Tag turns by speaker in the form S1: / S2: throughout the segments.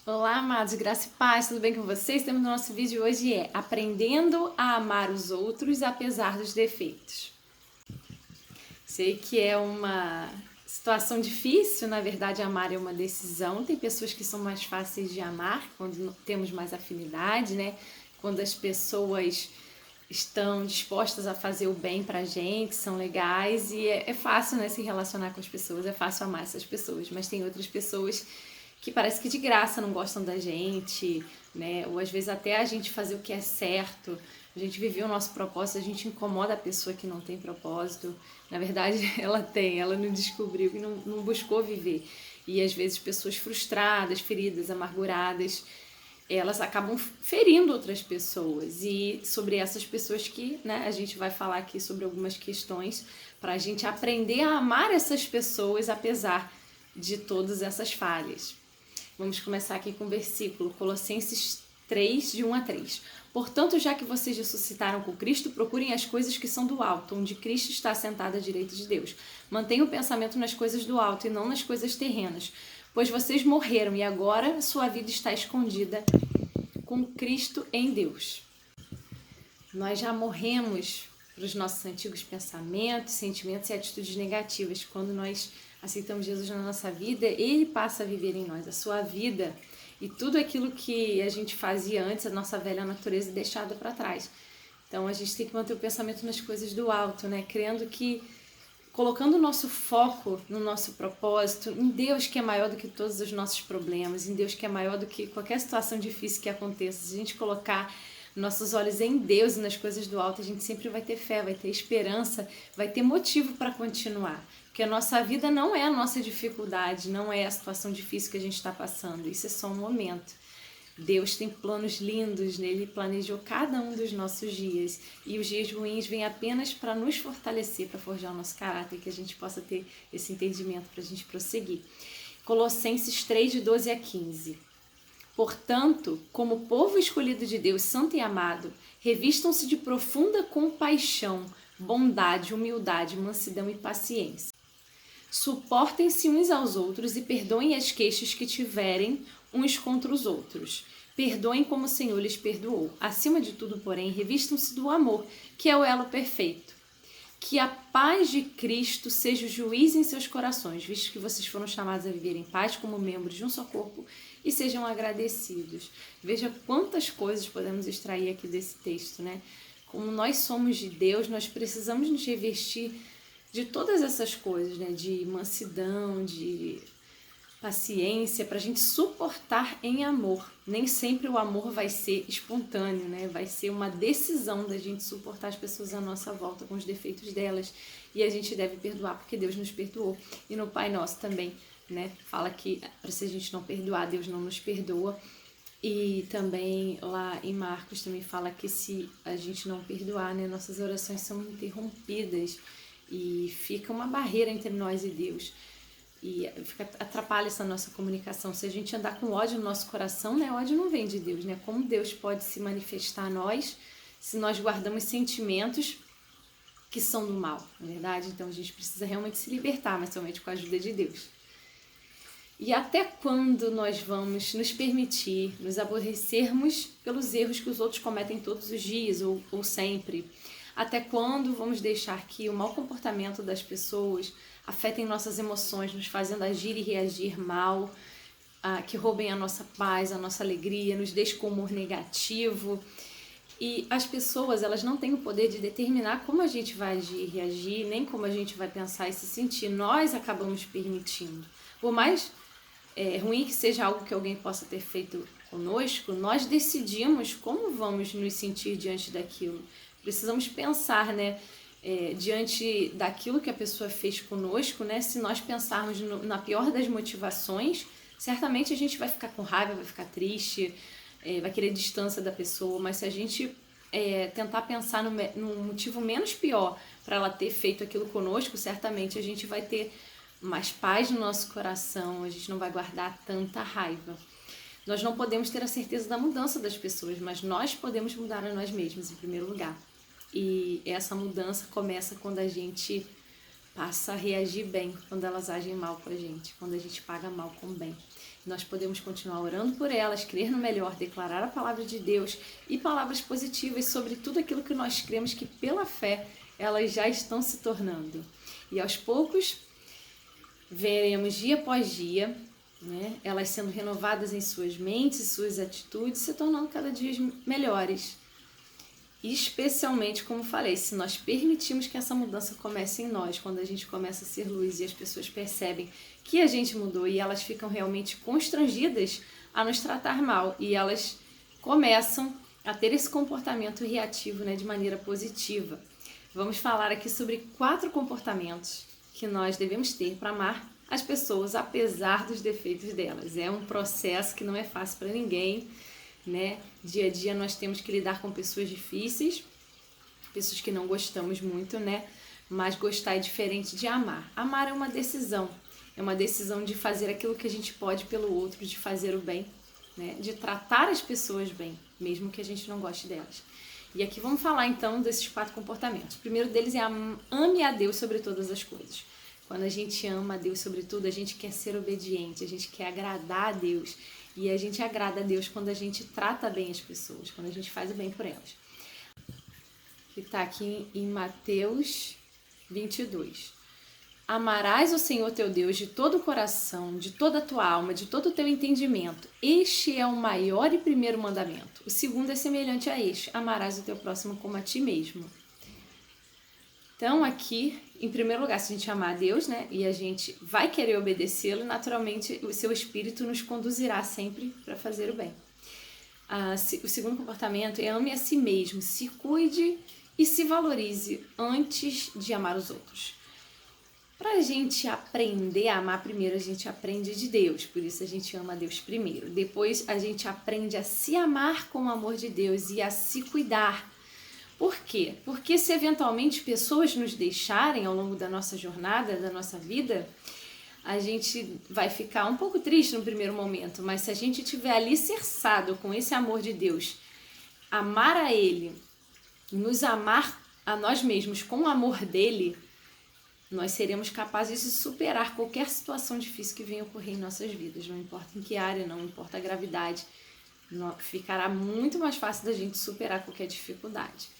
S1: Olá, amados, graça e paz, tudo bem com vocês? Temos no nosso vídeo hoje aprendendo a amar os outros apesar dos defeitos. Sei que é uma situação difícil, na verdade amar é uma decisão. Tem pessoas que são mais fáceis de amar quando temos mais afinidade, né? Quando as pessoas estão dispostas a fazer o bem pra gente, são legais e é fácil, né, se relacionar com as pessoas, é fácil amar essas pessoas, mas tem outras pessoas que parece que de graça não gostam da gente, né? Ou às vezes até a gente fazer o que é certo, a gente viver o nosso propósito, a gente incomoda a pessoa que não tem propósito. Na verdade, ela tem, ela não descobriu e não buscou viver. E às vezes pessoas frustradas, feridas, amarguradas, elas acabam ferindo outras pessoas. E sobre essas pessoas que, né, a gente vai falar aqui sobre algumas questões para a gente aprender a amar essas pessoas apesar de todas essas falhas. Vamos começar aqui com o versículo, Colossenses 3, de 1 a 3. Portanto, já que vocês ressuscitaram com Cristo, procurem as coisas que são do alto, onde Cristo está assentado à direita de Deus. Mantenham o pensamento nas coisas do alto e não nas coisas terrenas, pois vocês morreram e agora sua vida está escondida com Cristo em Deus. Nós já morremos para os nossos antigos pensamentos, sentimentos e atitudes negativas. Quando nós aceitamos Jesus na nossa vida, Ele passa a viver em nós, a sua vida. E tudo aquilo que a gente fazia antes, a nossa velha natureza, é deixada para trás. Então a gente tem que manter o pensamento nas coisas do alto, né? Crendo que, colocando o nosso foco no nosso propósito, em Deus que é maior do que todos os nossos problemas, em Deus que é maior do que qualquer situação difícil que aconteça, se a gente colocar nossos olhos em Deus e nas coisas do alto, a gente sempre vai ter fé, vai ter esperança, vai ter motivo para continuar. Porque a nossa vida não é a nossa dificuldade, não é a situação difícil que a gente está passando. Isso é só um momento. Deus tem planos lindos, Ele planejou cada um dos nossos dias. E os dias ruins vêm apenas para nos fortalecer, para forjar o nosso caráter, que a gente possa ter esse entendimento para a gente prosseguir. Colossenses 3, de 12 a 15. Portanto, como povo escolhido de Deus, santo e amado, revistam-se de profunda compaixão, bondade, humildade, mansidão e paciência. Suportem-se uns aos outros e perdoem as queixas que tiverem uns contra os outros. Perdoem como o Senhor lhes perdoou. Acima de tudo, porém, revistam-se do amor, que é o elo perfeito. Que a paz de Cristo seja o juiz em seus corações, visto que vocês foram chamados a viver em paz como membros de um só corpo, e sejam agradecidos. Veja quantas coisas podemos extrair aqui desse texto, né? Como nós somos de Deus, nós precisamos nos revestir de todas essas coisas, né? De mansidão, de paciência, para a gente suportar em amor. Nem sempre o amor vai ser espontâneo, né? Vai ser uma decisão da gente suportar as pessoas à nossa volta com os defeitos delas. E a gente deve perdoar porque Deus nos perdoou. E no Pai Nosso também, né? Fala que se a gente não perdoar, Deus não nos perdoa. E também lá em Marcos também fala que se a gente não perdoar, né? Nossas orações são interrompidas e fica uma barreira entre nós e Deus. E atrapalha essa nossa comunicação. Se a gente andar com ódio no nosso coração, né? Ódio não vem de Deus, né? Como Deus pode se manifestar a nós se nós guardamos sentimentos que são do mal, na verdade? Então a gente precisa realmente se libertar, mas somente com a ajuda de Deus. E até quando nós vamos nos permitir nos aborrecermos pelos erros que os outros cometem todos os dias ou sempre? Até quando vamos deixar que o mau comportamento das pessoas afetem nossas emoções, nos fazendo agir e reagir mal, que roubem a nossa paz, a nossa alegria, nos deixem com humor negativo? E as pessoas, elas não têm o poder de determinar como a gente vai agir e reagir, nem como a gente vai pensar e se sentir. Nós acabamos permitindo. Por mais ruim que seja algo que alguém possa ter feito conosco, nós decidimos como vamos nos sentir diante daquilo. Precisamos pensar, né, diante daquilo que a pessoa fez conosco, né, se nós pensarmos na pior das motivações, certamente a gente vai ficar com raiva, vai ficar triste, vai querer distância da pessoa, mas se a gente tentar pensar no motivo menos pior para ela ter feito aquilo conosco, certamente a gente vai ter mais paz no nosso coração, a gente não vai guardar tanta raiva. Nós não podemos ter a certeza da mudança das pessoas, mas nós podemos mudar a nós mesmos em primeiro lugar. E essa mudança começa quando a gente passa a reagir bem quando elas agem mal com a gente, quando a gente paga mal com bem. Nós podemos continuar orando por elas, crer no melhor, declarar a palavra de Deus e palavras positivas sobre tudo aquilo que nós cremos que pela fé elas já estão se tornando. E aos poucos veremos dia após dia, né, elas sendo renovadas em suas mentes e suas atitudes, se tornando cada dia melhores. E especialmente, como falei, se nós permitirmos que essa mudança comece em nós, quando a gente começa a ser luz e as pessoas percebem que a gente mudou e elas ficam realmente constrangidas a nos tratar mal e elas começam a ter esse comportamento reativo, né, de maneira positiva. Vamos falar aqui sobre 4 comportamentos que nós devemos ter para amar as pessoas apesar dos defeitos delas. É um processo que não é fácil para ninguém, né? Dia a dia nós temos que lidar com pessoas difíceis, pessoas que não gostamos muito, né? Mas gostar é diferente de amar. Amar é uma decisão de fazer aquilo que a gente pode pelo outro, de fazer o bem, né? De tratar as pessoas bem, mesmo que a gente não goste delas. E aqui vamos falar então desses 4 comportamentos. O primeiro deles é ame a Deus sobre todas as coisas. Quando a gente ama a Deus sobre tudo, a gente quer ser obediente, a gente quer agradar a Deus. E a gente agrada a Deus quando a gente trata bem as pessoas, quando a gente faz o bem por elas. Que está aqui em Mateus 22. Amarás o Senhor teu Deus de todo o coração, de toda a tua alma, de todo o teu entendimento. Este é o maior e primeiro mandamento. O segundo é semelhante a este. Amarás o teu próximo como a ti mesmo. Então aqui, em primeiro lugar, se a gente amar a Deus, né, e a gente vai querer obedecê-lo, naturalmente o seu espírito nos conduzirá sempre para fazer o bem. O segundo comportamento é ame a si mesmo, se cuide e se valorize antes de amar os outros. Para a gente aprender a amar, primeiro a gente aprende de Deus, por isso a gente ama a Deus primeiro. Depois a gente aprende a se amar com o amor de Deus e a se cuidar. Por quê? Porque se eventualmente pessoas nos deixarem ao longo da nossa jornada, da nossa vida, a gente vai ficar um pouco triste no primeiro momento, mas se a gente estiver alicerçado com esse amor de Deus, amar a Ele, nos amar a nós mesmos com o amor dEle, nós seremos capazes de superar qualquer situação difícil que venha ocorrer em nossas vidas, não importa em que área, não importa a gravidade, ficará muito mais fácil da gente superar qualquer dificuldade.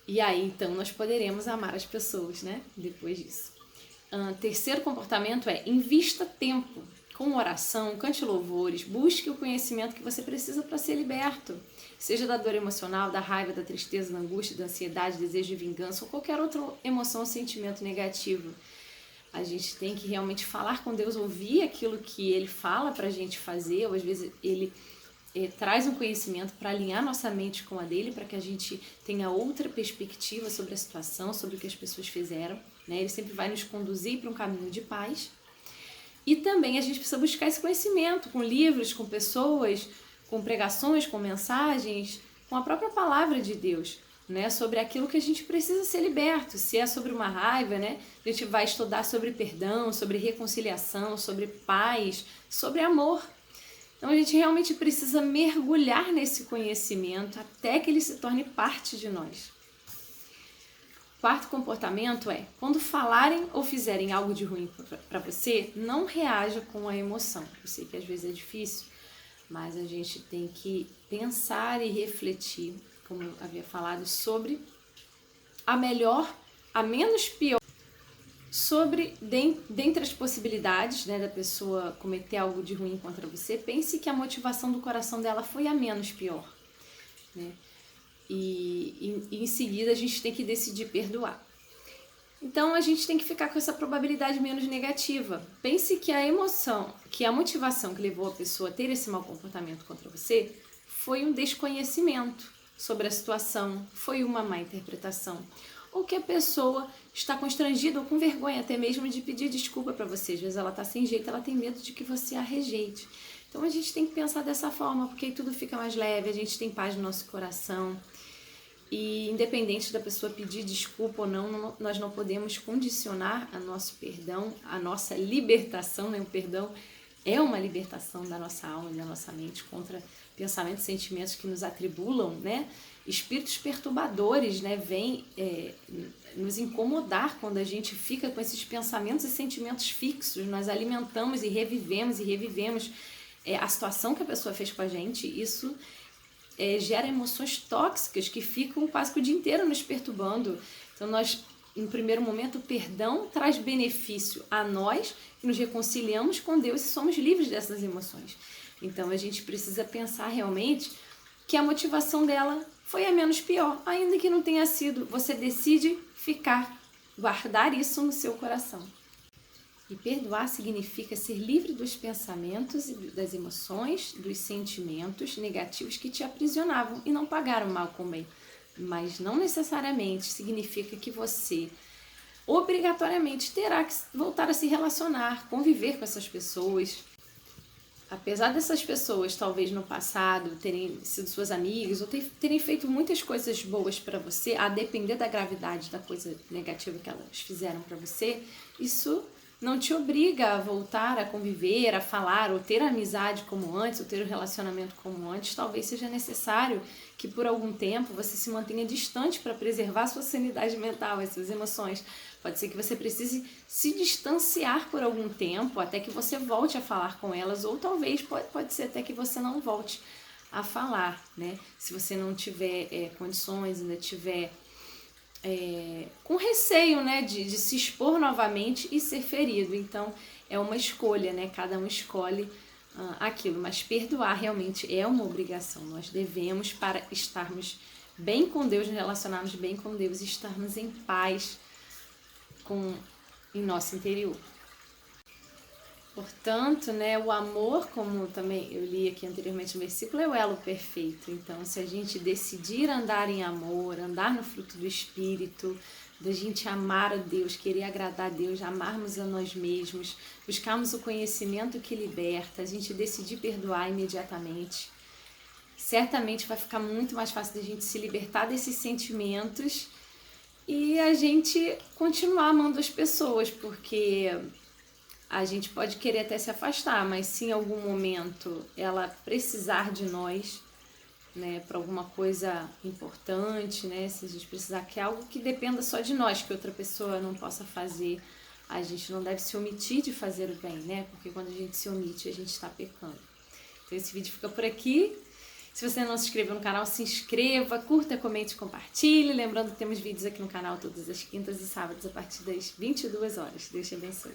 S1: E aí, então, nós poderemos amar as pessoas, né? Depois disso. Terceiro comportamento é invista tempo com oração, cante louvores, busque o conhecimento que você precisa para ser liberto. Seja da dor emocional, da raiva, da tristeza, da angústia, da ansiedade, desejo de vingança ou qualquer outra emoção ou sentimento negativo. A gente tem que realmente falar com Deus, ouvir aquilo que Ele fala para a gente fazer, ou às vezes Ele traz um conhecimento para alinhar nossa mente com a dele, para que a gente tenha outra perspectiva sobre a situação, sobre o que as pessoas fizeram, né? Ele sempre vai nos conduzir para um caminho de paz. E também a gente precisa buscar esse conhecimento com livros, com pessoas, com pregações, com mensagens, com a própria palavra de Deus, né? Sobre aquilo que a gente precisa ser liberto. Se é sobre uma raiva, né? A gente vai estudar sobre perdão, sobre reconciliação, sobre paz, sobre amor. Então a gente realmente precisa mergulhar nesse conhecimento até que ele se torne parte de nós. Quarto comportamento é, quando falarem ou fizerem algo de ruim para você, não reaja com a emoção. Eu sei que às vezes é difícil, mas a gente tem que pensar e refletir, como eu havia falado, sobre a melhor, a menos pior. Sobre, dentre as possibilidades, né, da pessoa cometer algo de ruim contra você, pense que a motivação do coração dela foi a menos pior, né? E em seguida a gente tem que decidir perdoar. Então a gente tem que ficar com essa probabilidade menos negativa. Pense que a emoção, que a motivação que levou a pessoa a ter esse mau comportamento contra você foi um desconhecimento sobre a situação, foi uma má interpretação. Ou que a pessoa está constrangida ou com vergonha até mesmo de pedir desculpa para você. Às vezes ela está sem jeito, ela tem medo de que você a rejeite. Então a gente tem que pensar dessa forma, porque aí tudo fica mais leve, a gente tem paz no nosso coração. E independente da pessoa pedir desculpa ou não, nós não podemos condicionar a nosso perdão, a nossa libertação, né, o perdão, é uma libertação da nossa alma e da nossa mente contra pensamentos e sentimentos que nos atribulam, né? Espíritos perturbadores, né, vêm nos incomodar quando a gente fica com esses pensamentos e sentimentos fixos. Nós alimentamos e revivemos a situação que a pessoa fez com a gente. Isso gera emoções tóxicas que ficam quase que o dia inteiro nos perturbando. Então nós, em primeiro momento, o perdão traz benefício a nós, que nos reconciliamos com Deus e somos livres dessas emoções. Então a gente precisa pensar realmente que a motivação dela foi a menos pior, ainda que não tenha sido. Você decide guardar isso no seu coração. E perdoar significa ser livre dos pensamentos e das emoções, dos sentimentos negativos que te aprisionavam e não pagaram mal com bem. Mas não necessariamente significa que você obrigatoriamente terá que voltar a se relacionar, conviver com essas pessoas. Apesar dessas pessoas, talvez no passado, terem sido suas amigas ou terem feito muitas coisas boas para você, a depender da gravidade da coisa negativa que elas fizeram para você, isso não te obriga a voltar a conviver, a falar, ou ter amizade como antes, ou ter um relacionamento como antes. Talvez seja necessário que por algum tempo você se mantenha distante para preservar a sua sanidade mental, as suas emoções. Pode ser que você precise se distanciar por algum tempo, até que você volte a falar com elas, ou talvez pode ser até que você não volte a falar, né? Se você não tiver condições, ainda tiver com receio, né, de se expor novamente e ser ferido. Então é uma escolha, né? Cada um escolhe aquilo, mas perdoar realmente é uma obrigação. Nós devemos, para estarmos bem com Deus, nos relacionarmos bem com Deus e estarmos em paz em nosso interior. Portanto, né, o amor, como também eu li aqui anteriormente no versículo, é o elo perfeito. Então, se a gente decidir andar em amor, andar no fruto do Espírito, da gente amar a Deus, querer agradar a Deus, amarmos a nós mesmos, buscarmos o conhecimento que liberta, a gente decidir perdoar imediatamente, certamente vai ficar muito mais fácil da gente se libertar desses sentimentos e a gente continuar amando as pessoas, porque a gente pode querer até se afastar, mas se em algum momento ela precisar de nós, né, para alguma coisa importante, né, se a gente precisar que é algo que dependa só de nós, que outra pessoa não possa fazer, a gente não deve se omitir de fazer o bem, né, porque quando a gente se omite, a gente está pecando. Então esse vídeo fica por aqui. Se você não se inscreveu no canal, se inscreva, curta, comente e compartilhe. Lembrando que temos vídeos aqui no canal todas as quintas e sábados a partir das 22 horas. Deus te abençoe.